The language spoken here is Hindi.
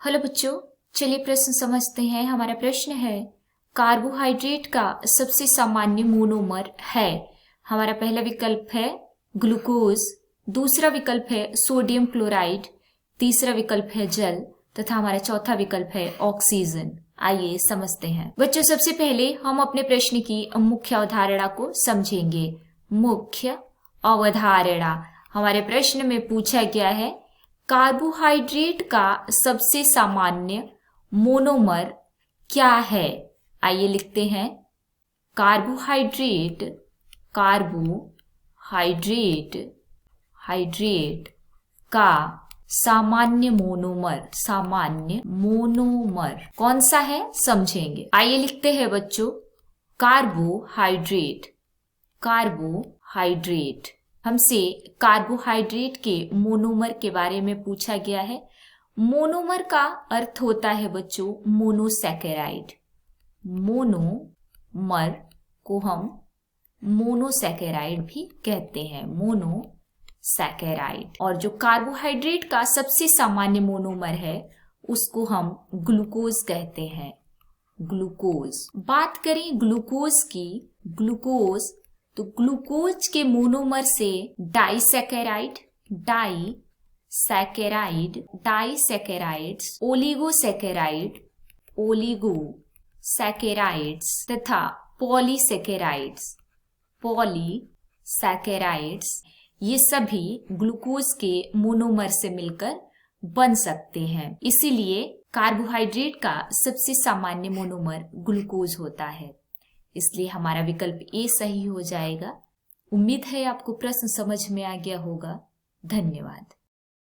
हेलो बच्चों, चलिए प्रश्न समझते हैं। हमारा प्रश्न है कार्बोहाइड्रेट का सबसे सामान्य मोनोमर है। हमारा पहला विकल्प है ग्लूकोज, दूसरा विकल्प है सोडियम क्लोराइड, तीसरा विकल्प है जल तथा हमारा चौथा विकल्प है ऑक्सीजन। आइए समझते हैं। बच्चों, सबसे पहले हम अपने प्रश्न की मुख्य अवधारणा को समझेंगे। मुख्य अवधारणा हमारे प्रश्न में पूछा गया है कार्बोहाइड्रेट का सबसे सामान्य मोनोमर क्या है। आइए लिखते हैं कार्बोहाइड्रेट का सामान्य मोनोमर कौन सा है समझेंगे। आइए लिखते हैं बच्चों कार्बोहाइड्रेट। हमसे कार्बोहाइड्रेट के मोनोमर के बारे में पूछा गया है। मोनोमर का अर्थ होता है बच्चों मोनोसैकेराइड। मोनोमर को हम मोनोसैकेराइड भी कहते हैं, मोनोसैकेराइड। और जो कार्बोहाइड्रेट का सबसे सामान्य मोनोमर है उसको हम ग्लूकोज कहते हैं, ग्लूकोज। बात करें ग्लूकोज की, तो ग्लूकोज के मोनोमर से डाइसैकेराइड्स, ओलिगोसैकेराइड्स तथा पॉलीसैकेराइड्स ये सभी ग्लूकोज के मोनोमर से मिलकर बन सकते हैं। इसीलिए कार्बोहाइड्रेट का सबसे सामान्य मोनोमर ग्लूकोज होता है। इसलिए हमारा विकल्प ए सही हो जाएगा। उम्मीद है आपको प्रश्न समझ में आ गया होगा। धन्यवाद।